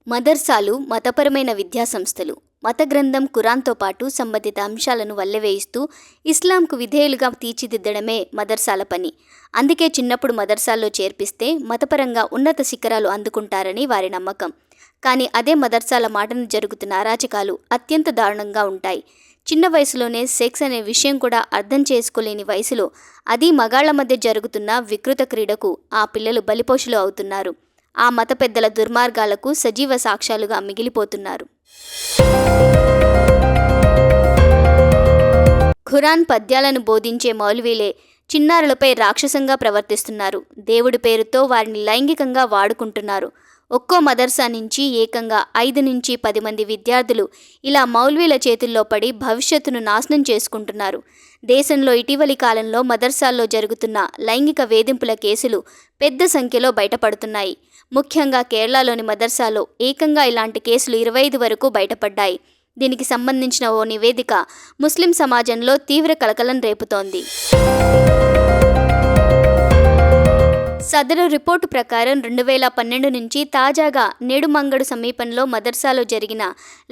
మదర్సాలు మతపరమైన విద్యాసంస్థలు. మత గ్రంథం ఖురాన్తో పాటు సంబంధిత అంశాలను వల్లెవేయిస్తూ ఇస్లాంకు విధేయులుగా తీర్చిదిద్దడమే మదర్సాల పని. అందుకే చిన్నప్పుడు మదర్సాల్లో చేర్పిస్తే మతపరంగా ఉన్నత శిఖరాలు అందుకుంటారని వారి నమ్మకం. కానీ అదే మదర్సాల మాటను జరుగుతున్న అరాచకాలు అత్యంత దారుణంగా ఉంటాయి. చిన్న వయసులోనే సెక్స్ అనే విషయం కూడా అర్థం చేసుకోలేని వయసులో, అది మగాళ్ల మధ్య జరుగుతున్న వికృత క్రీడకు ఆ పిల్లలు బలిపోషులు అవుతున్నారు. ఆ మత పెద్దల దుర్మార్గాలకు సజీవ సాక్ష్యాలుగా మిగిలిపోతున్నారు. ఖురాన్ పద్యాలను బోధించే మౌల్వీలే చిన్నారులపై రాక్షసంగా ప్రవర్తిస్తున్నారు. దేవుడి పేరుతో వారిని లైంగికంగా వాడుకుంటున్నారు. ఒక్కో మదర్సా నుంచి ఏకంగా 5 నుంచి 10 మంది విద్యార్థులు ఇలా మౌల్వీల చేతుల్లో పడి భవిష్యత్తును నాశనం చేసుకుంటున్నారు. దేశంలో ఇటీవలి కాలంలో మదర్సాల్లో జరుగుతున్న లైంగిక వేధింపుల కేసులు పెద్ద సంఖ్యలో బయటపడుతున్నాయి. ముఖ్యంగా కేరళలోని మదర్సాలో ఏకంగా ఇలాంటి కేసులు 25 వరకు బయటపడ్డాయి. దీనికి సంబంధించిన ఓ నివేదిక ముస్లిం సమాజంలో తీవ్ర కలకలం రేపుతోంది. సదరు రిపోర్టు ప్రకారం 2012 నుంచి తాజాగా నేడుమంగడు సమీపంలో మదర్సాలో జరిగిన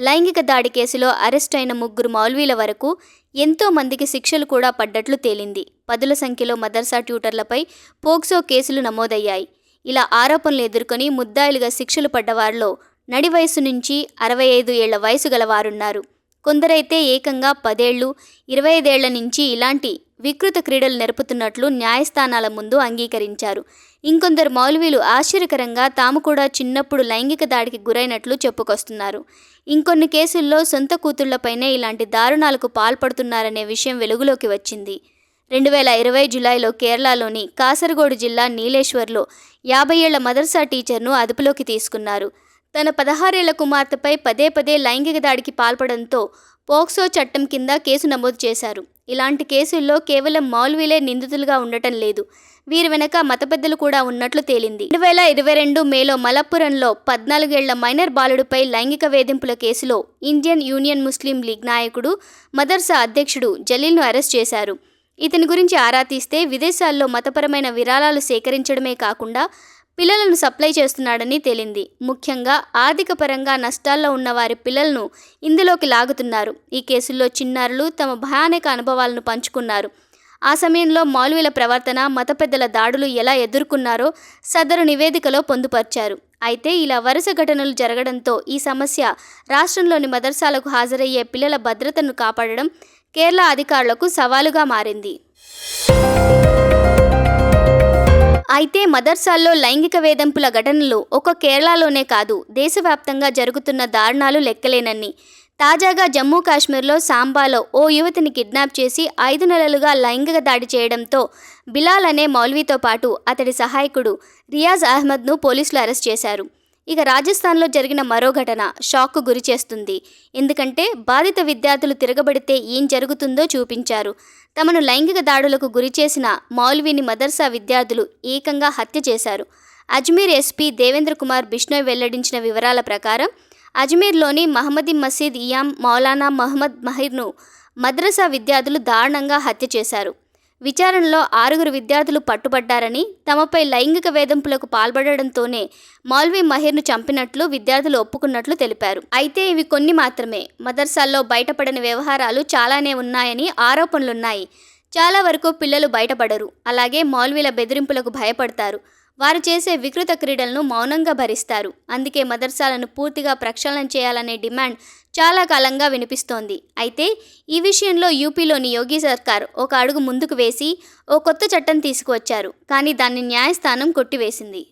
లైంగిక దాడి కేసులో అరెస్ట్ అయిన 3 మౌల్వీల వరకు ఎంతో మందికి శిక్షలు కూడా పడ్డట్లు తేలింది. 10ల సంఖ్యలో మదర్సా ట్యూటర్లపై పోక్సో కేసులు నమోదయ్యాయి. ఇలా ఆరోపణలు ఎదుర్కొని ముద్దాయిలుగా శిక్షలు పడ్డవారిలో నడి వయసు నుంచి 65 ఏళ్ల వయసు గలవారున్నారు. కొందరైతే ఏకంగా 10 ఏళ్లు, 25 ఏళ్ల నుంచి ఇలాంటి వికృత క్రీడలు నెరుపుతున్నట్లు న్యాయస్థానాల ముందు అంగీకరించారు. ఇంకొందరు మౌల్వీలు ఆశ్చర్యకరంగా తాము కూడా చిన్నప్పుడు లైంగిక దాడికి గురైనట్లు చెప్పుకొస్తున్నారు. ఇంకొన్ని కేసుల్లో సొంత కూతుళ్లపైనే ఇలాంటి దారుణాలకు పాల్పడుతున్నారనే విషయం వెలుగులోకి వచ్చింది. 2020 జులైలో కేరళలోని కాసరగోడు జిల్లా నీలేశ్వర్లో 50 ఏళ్ల మదర్సా టీచర్ను అదుపులోకి తీసుకున్నారు. తన 16 ఏళ్ల కుమార్తెపై పదే లైంగిక దాడికి పాల్పడంతో పోక్సో చట్టం కింద కేసు నమోదు చేశారు. ఇలాంటి కేసుల్లో కేవలం మౌల్వీలే నిందితులుగా ఉండటం లేదు, వీరి వెనక మత పెద్దలు కూడా ఉన్నట్లు తేలింది. 2022 మేలో మలప్పురంలో 14 ఏళ్ల మైనర్ బాలుడిపై లైంగిక వేధింపుల కేసులో ఇండియన్ యూనియన్ ముస్లిం లీగ్ నాయకుడు, మదర్సా అధ్యక్షుడు జలీల్ను అరెస్ట్ చేశారు. ఇతని గురించి ఆరా తీస్తే విదేశాల్లో మతపరమైన విరాళాలు సేకరించడమే కాకుండా పిల్లలను సప్లై చేస్తున్నాడని తేలింది. ముఖ్యంగా ఆర్థిక పరంగా నష్టాల్లో ఉన్న వారి పిల్లలను ఇందులోకి లాగుతున్నారు. ఈ కేసుల్లో చిన్నారులు తమ భయానక అనుభవాలను పంచుకున్నారు. ఆ సమయంలో మౌల్వీల ప్రవర్తన, మత పెద్దల దాడులు ఎలా ఎదుర్కొన్నారో సదరు నివేదికలో పొందుపర్చారు. అయితే ఇలా వరుస ఘటనలు జరగడంతో ఈ సమస్య రాష్ట్రంలోని మదర్సాలకు హాజరయ్యే పిల్లల భద్రతను కాపాడడం కేరళ అధికారులకు సవాలుగా మారింది. అయితే మదర్సాల్లో లైంగిక వేధింపుల ఘటనలు ఒక్క కేరళలోనే కాదు, దేశవ్యాప్తంగా జరుగుతున్న దారుణాలు లెక్కలేనన్ని. తాజాగా జమ్మూ కాశ్మీర్లో సాంబాలో ఓ యువతిని కిడ్నాప్ చేసి 5 నెలలుగా లైంగిక దాడి చేయడంతో బిలాల్ అనే మౌల్వీతో పాటు అతడి సహాయకుడు రియాజ్ అహ్మద్ను పోలీసులు అరెస్ట్ చేశారు. ఇక రాజస్థాన్లో జరిగిన మరో ఘటన షాక్కు గురి చేస్తుంది. ఎందుకంటే బాధిత విద్యార్థులు తిరగబడితే ఏం జరుగుతుందో చూపించారు. తమను లైంగిక దాడులకు గురి చేసిన మౌల్వీని మదర్సా విద్యార్థులు ఏకంగా హత్య చేశారు. అజ్మీర్ ఎస్పీ దేవేంద్ర కుమార్ బిష్నోయ్ వెల్లడించిన వివరాల ప్రకారం అజ్మీర్లోని మహమ్మదీ మసీద్ ఇయాం మౌలానా మహమ్మద్ మహీర్ను మద్రసా విద్యార్థులు దారుణంగా హత్య చేశారు. విచారణలో 6 విద్యార్థులు పట్టుబడ్డారని, తమపై లైంగిక వేధింపులకు పాల్పడడంతోనే మౌల్వీ మహీర్ను చంపినట్లు విద్యార్థులు ఒప్పుకున్నట్లు తెలిపారు. అయితే ఇవి కొన్ని మాత్రమే. మదర్సాల్లో బయటపడని వ్యవహారాలు చాలానే ఉన్నాయని ఆరోపణలున్నాయి. చాలా వరకు పిల్లలు బయటపడరు. అలాగే మౌల్వీల బెదిరింపులకు భయపడతారు. వారు చేసే వికృత క్రీడలను మౌనంగా భరిస్తారు. అందుకే మదర్సాలను పూర్తిగా ప్రక్షాళన చేయాలనే డిమాండ్ చాలా కాలంగా వినిపిస్తోంది. అయితే ఈ విషయంలో యూపీలోని యోగి సర్కార్ ఒక అడుగు ముందుకు వేసి ఓ కొత్త చట్టం తీసుకువచ్చారు. కానీ దాన్ని న్యాయస్థానం కొట్టివేసింది.